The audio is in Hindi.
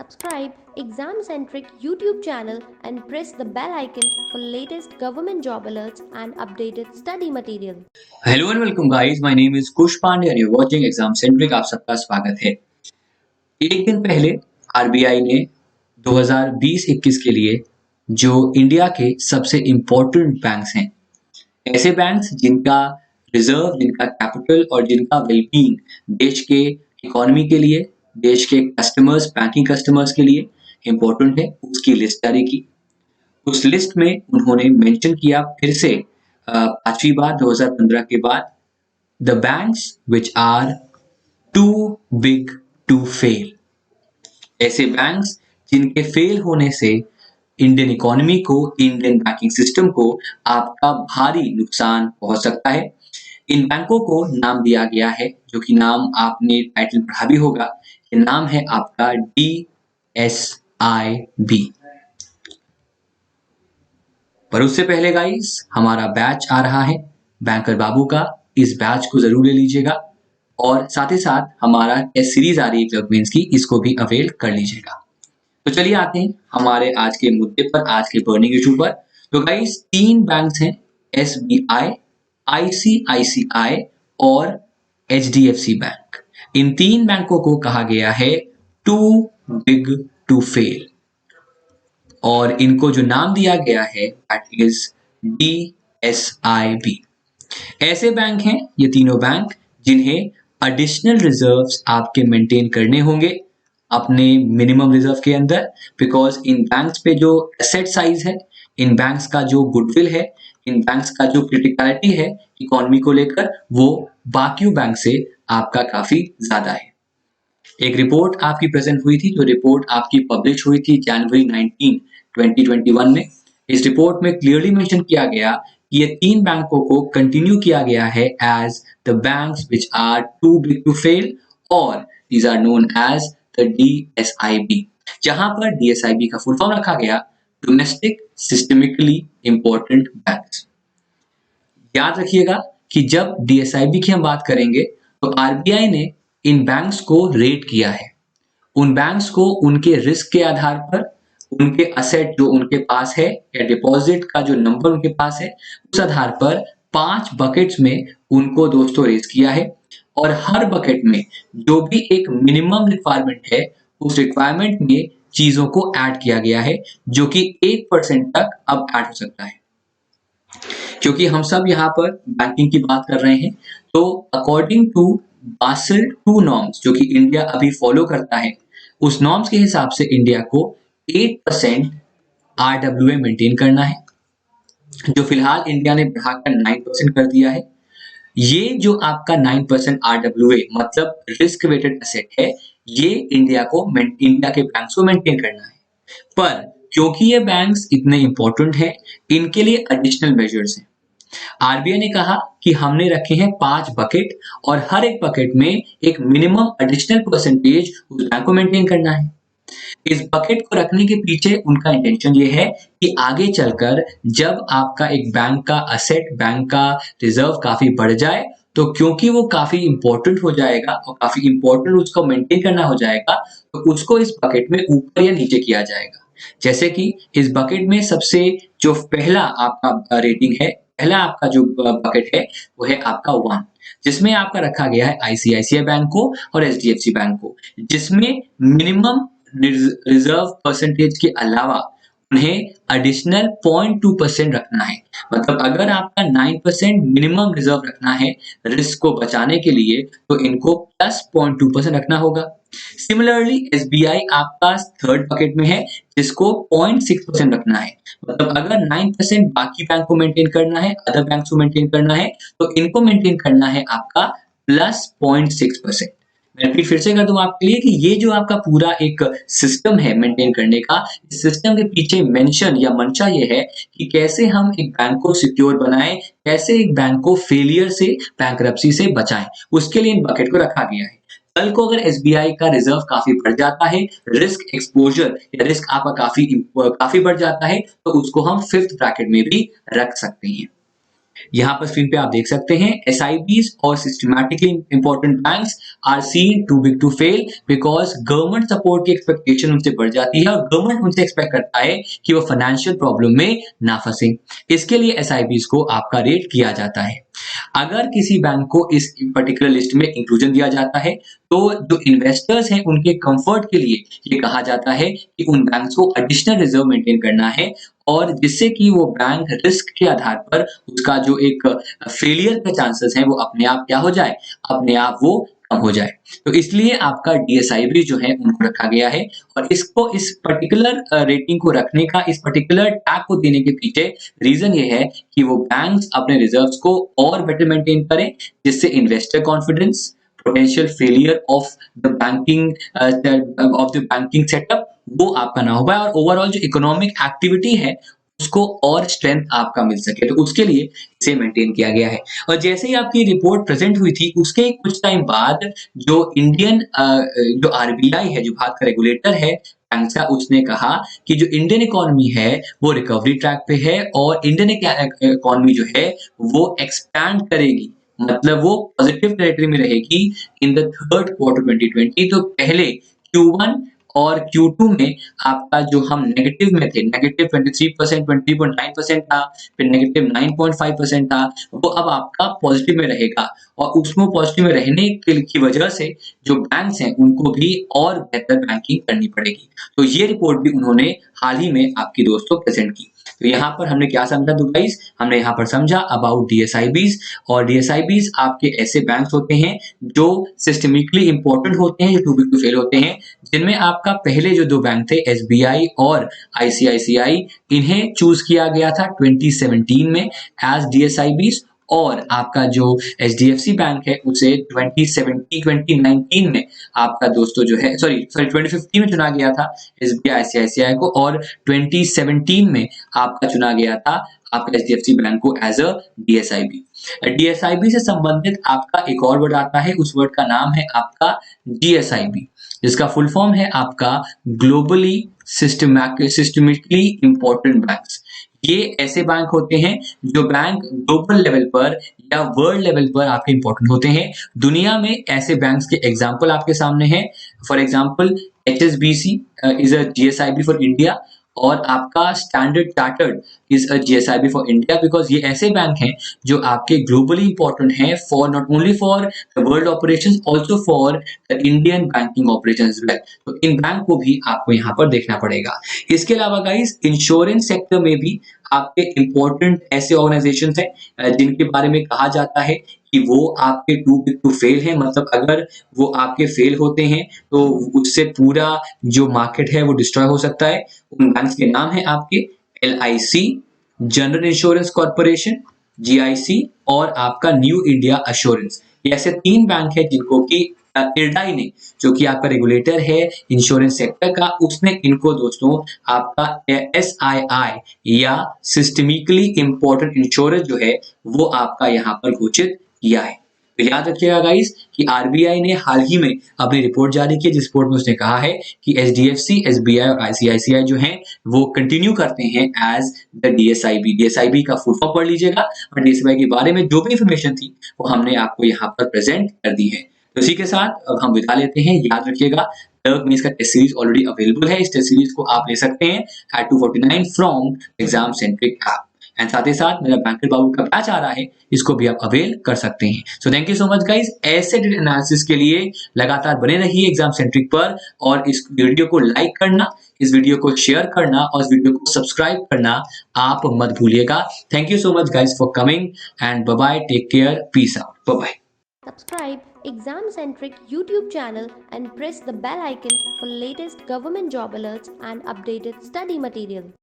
subscribe Exam Centric YouTube channel and press the bell icon for latest government job alerts and updated study material. Hello and welcome guys, my name is Kush Pandey and you watching Exam Centric. आप सबका स्वागत है। एक दिन पहले आरबीआई ने 2020-21 के लिए जो इंडिया के सबसे इम्पोर्टेंट बैंक्स हैं, ऐसे बैंक्स जिनका रिजर्व, जिनका कैपिटल और जिनका वेलबींग देश के इकोनॉमी के लिए, देश के कस्टमर्स, बैंकिंग कस्टमर्स के लिए इम्पोर्टेंट है, उसकी लिस्ट जारी की। उस लिस्ट में उन्होंने मेंशन किया फिर से पांचवी बार 2015 के बाद, the banks which are too big to fail. ऐसे बैंक्स जिनके फेल होने से इंडियन इकोनॉमी को, इंडियन बैंकिंग सिस्टम को आपका भारी नुकसान पहुंच सकता है। इन बैंकों को नाम दिया गया है, जो कि नाम आपने टाइटल पढ़ा भी होगा। ये नाम है आपका DSIB। पर उससे पहले गाइस, हमारा बैच आ रहा है बैंकर बाबू का। इस बैच को जरूर ले लीजिएगा और साथ ही साथ हमारा टेस्ट सीरीज आ रही है क्लर्क मेंस की, इसको भी अवेल कर लीजिएगा। तो चलिए आते हैं हमारे आज के मुद्दे पर, आज के बर्निंग इशू पर। तो गाइस, 3 बैंक्स हैं, SBI, ICICI और HDFC बैंक। इन 3 बैंकों को कहा गया है टू बिग टू फेल और इनको जो नाम दिया गया है दैट इज DSIB। ऐसे बैंक हैं ये तीनों बैंक जिन्हें एडिशनल रिजर्व्स आपके मेंटेन करने होंगे अपने मिनिमम रिजर्व के अंदर, बिकॉज इन बैंक्स पे जो एसेट साइज है, इन बैंक्स का जो गुडविल है, इन बैंक्स का जो क्रिटिकलिटी है इकोनॉमी को लेकर, वो बाकी बैंक से आपका काफी ज्यादा है। एक रिपोर्ट आपकी प्रेजेंट हुई थी, जो रिपोर्ट आपकी पब्लिश हुई थी जनवरी 19, 2021 में। इस रिपोर्ट में क्लियरली मेंशन किया गया कि ये 3 बैंकों को कंटिन्यू किया गया है as the banks which are too big to fail, और these are known as the DSIB, जहां पर DSIB का फुल फॉर्म रखा गया डोमेस्टिक सिस्टमिकली इंपॉर्टेंट बैंक्स। याद रखिएगा कि जब DSIB की हम बात करेंगे तो आरबीआई ने इन बैंक्स को रेट किया है। उन बैंक्स को उनके रिस्क के आधार पर, उनके असेट जो उनके पास है या डिपॉजिट का जो नंबर उनके पास है, उस आधार पर 5 बकेट्स में उनको दोस्तों रेस किया है। और हर बकेट में जो भी एक मिनिमम रिक्वायरमेंट है, उस रिक्वायरमेंट में चीजों को ऐड किया गया है, जो कि 1% तक अब ऐड हो सकता है। क्योंकि हम सब यहाँ पर बैंकिंग की बात कर रहे हैं, तो अकॉर्डिंग टू बासिल 2 नॉर्म्स जो कि इंडिया अभी फॉलो करता है, उस नॉर्म्स के हिसाब से इंडिया को 8% RWA मेंटेन करना है, जो फिलहाल इंडिया ने बढ़ाकर 9% कर दिया है। ये जो आपका 9% RWA मतलब रिस्क वेटेड एसेट है, ये इंडिया के बैंक्स को मेंटेन करना है। पर क्योंकि ये बैंक्स इतने इंपॉर्टेंट हैं, इनके लिए एडिशनल मेजर्स हैं। आरबीआई ने कहा कि हमने रखे हैं 5 बकेट और हर एक बकेट में एक मिनिमम एडिशनल परसेंटेज उस बैंक को मेंटेन करना है। इस बकेट को रखने के पीछे उनका इंटेंशन ये है कि आगे चलकर जब आपका एक बैंक का असेट, बैंक का रिजर्व काफी बढ़ जाए, तो क्योंकि वो काफी इंपॉर्टेंट हो जाएगा और काफी इंपॉर्टेंट उसको मेंटेन करना हो जाएगा, तो उसको इस बकेट में ऊपर या नीचे किया जाएगा। जैसे कि इस बकेट में सबसे जो पहला आपका रेटिंग है, पहला आपका जो बकेट है, वो है आपका 1, जिसमें आपका रखा गया है ICICI बैंक को और HDFC बैंक को, जिसमें मिनिमम रिजर्व परसेंटेज के अलावा उन्हें एडिशनल 0.2% रखना है। मतलब अगर आपका 9% मिनिमम रिजर्व रखना है रिस्क को बचाने के लिए, तो इनको प्लस 0.2% रखना होगा। सिमिलरली SBI आपका 3rd बकेट में है, जिसको 0.6% रखना है। मतलब अगर 9% बाकी बैंक को मेंटेन करना है, अदर बैंक को मेंटेन करना है, तो इनको मेंटेन करना है आपका प्लस 0.6%। मैं रिपीट फिर से कर दूं आपके लिए कि ये जो आपका पूरा एक सिस्टम है मेंटेन करने का, इस सिस्टम के पीछे मेंशन या मंशा ये है कि कैसे हम एक बैंक को सिक्योर बनाएं, कैसे एक बैंक को फेलियर से, बैंकरप्सी से बचाएं। उसके लिए इन बकेट को रखा गया है। कल को अगर SBI का रिजर्व काफी बढ़ जाता है, रिस्क एक्सपोजर या रिस्क आपका काफी बढ़ जाता है, तो उसको हम 5th ब्रैकेट में भी रख सकते हैं। यहाँ पर स्क्रीन पे आप देख सकते हैं SIBs और systematically important banks are seen too big to fail because government support की एक्सपेक्टेशन उनसे बढ़ जाती है और गवर्नमेंट उनसे एक्सपेक्ट करता है कि वो फाइनेंशियल प्रॉब्लम में ना फंसे। इसके लिए SIBs को आपका रेट किया जाता है। अगर किसी बैंक को इस पर्टिकुलर लिस्ट में इंक्लूजन दिया जाता है तो जो इन्वेस्टर्स हैं उनके कंफर्ट के लिए ये कहा जाता है कि उन बैंक्स को एडिशनल रिजर्व मेंटेन करना है और जिससे कि वो बैंक रिस्क के आधार पर उसका जो एक फेलियर का चांसेस है वो अपने आप क्या हो जाए, अपने आप वो कम हो जाए। तो इसलिए आपका DSIB जो है उनको रखा गया है और इसको इस पर्टिकुलर रेटिंग को रखने का, इस पर्टिकुलर टैग को देने के पीछे रीजन ये है कि वो बैंक्स अपने रिजर्व्स को और बेटर मेंटेन करें जिससे investor confidence, potential failure of the banking setup वो आपका ना हो पाए और ओवरऑल जो इकोनॉमिक एक्टिविटी है उसको और स्ट्रेंथ आपका मिल सके। तो उसके लिए इसे मेंटेन किया गया है। और जैसे ही आपकी रिपोर्ट प्रेजेंट हुई थी उसके कुछ टाइम बाद जो इंडियन जो RBI है, जो भारत का रेगुलेटर है बैंक का, उसने कहा कि जो इंडियन इकोनॉमी है वो रिकवरी ट्रैक पे है और इंडियन इकोनॉमी जो है वो एक्सपैंड करेगी, मतलब वो पॉजिटिव टेरिटरी में रहेगी इन द थर्ड क्वार्टर 2020। तो पहले Q1 और Q2 में आपका जो हम नेगेटिव में थे, नेगेटिव 23%, 20.9% था, फिर नेगेटिव 9.5% था, वो अब आपका पॉजिटिव में रहेगा और उसमें पॉजिटिव में रहने की वजह से जो बैंक्स हैं उनको भी और बेहतर बैंकिंग करनी पड़ेगी। तो ये रिपोर्ट भी उन्होंने हाल ही में आपकी दोस्तों प्रेजेंट की। तो यहाँ पर हमने क्या समझा तो गाइस, हमने यहाँ पर समझा अबाउट DSIBs और DSIBs आपके ऐसे बैंक्स होते हैं जो सिस्टमिकली इंपॉर्टेंट होते हैं, जो टू बिग टू फेल होते हैं, जिनमें आपका पहले जो दो बैंक थे SBI और ICICI, इन्हें चूज किया गया था 2017 में एज DSIBs और आपका जो HDFC बैंक है उसे 2019 में आपका दोस्तों जो है सॉरी 2015 में चुना गया था SBI ICICI को और 2017 में आपका चुना गया था आपका HDFC बैंक को एज अ DSIB। DSIB से संबंधित आपका एक और वर्ड आता है, उस वर्ड का नाम है आपका GSIB, जिसका फुल फॉर्म है आपका ग्लोबली सिस्टमिकली इंपॉर्टेंट बैंक्स। ये ऐसे बैंक होते हैं जो बैंक ग्लोबल लेवल पर या वर्ल्ड लेवल पर आपके इंपॉर्टेंट होते हैं। दुनिया में ऐसे बैंक्स के एग्जांपल आपके सामने हैं। For example HSBC is a GSIB for India और आपका standard chartered is a GSIB for India because ये ऐसे बैंक हैं जो आपके ग्लोबली इंपॉर्टेंट हैं for not only for the world operations also for the Indian banking operations well. तो इन बैंक को भी आपको यहाँ पर देखना पड़ेगा। इसके अलावा गाइस इंश्योरेंस सेक्टर में भी आपके इंपॉर्टेंट ऐसे ऑर्गेनाइजेशन हैं जिनके बारे में कहा जाता है कि वो आपके टू बिग टू फेल हैं, मतलब अगर वो आपके फेल होते हैं तो उससे पूरा जो मार्केट है वो डिस्ट्रॉय हो सकता है। उन बैंक्स के नाम है आपके LIC, general insurance corporation, GIC और आपका न्यू इंडिया एश्योरेंस। ये ऐसे तीन बैंक है जिनको कि IRDAI ने, जो कि आपका रेगुलेटर है इंश्योरेंस सेक्टर का, उसने इनको दोस्तों आपका SII या सिस्टमिकली इंपॉर्टेंट इंश्योरेंस जो है वो आपका यहाँ पर घोषित किया है। तो याद रखिएगा गाइस कि RBI ने हाल ही में अपनी रिपोर्ट जारी की, जिस रिपोर्ट में उसने कहा है कि HDFC, SBI और ICICI जो हैं वो कंटिन्यू करते हैं एज द DSIB। DSIB का फुल फॉर्म पढ़ लीजिएगा और DSIB के बारे में जो भी इंफॉर्मेशन थी वो हमने आपको यहाँ पर प्रेजेंट कर दी है। तो इसी के साथ अब हम विदा लेते हैं। याद रखिएगा टर्क मीन्स का टेस्ट सीरीज ऑलरेडी अवेलेबल है। इस टेस्ट सीरीज को आप ले सकते हैं at 249 from Exam Centric app and साथ ही साथ मेरा बैंकर बाबू का बैच आ रहा है, इसको भी आप अवेल कर सकते हैं। So thank you so much guys. ऐसे डेटा एनालिसिस के लिए लगातार बने रहिए एग्जाम सेंट्रिक पर और इस वीडियो को लाइक करना, इस वीडियो को शेयर करना और इस वीडियो को सब्सक्राइब करना आप मत भूलिएगा। Thank you so much guys for coming and bye bye, take care, peace out, bye bye. Subscribe Exam Centric YouTube channel and press the bell icon for latest government job alerts and updated study material.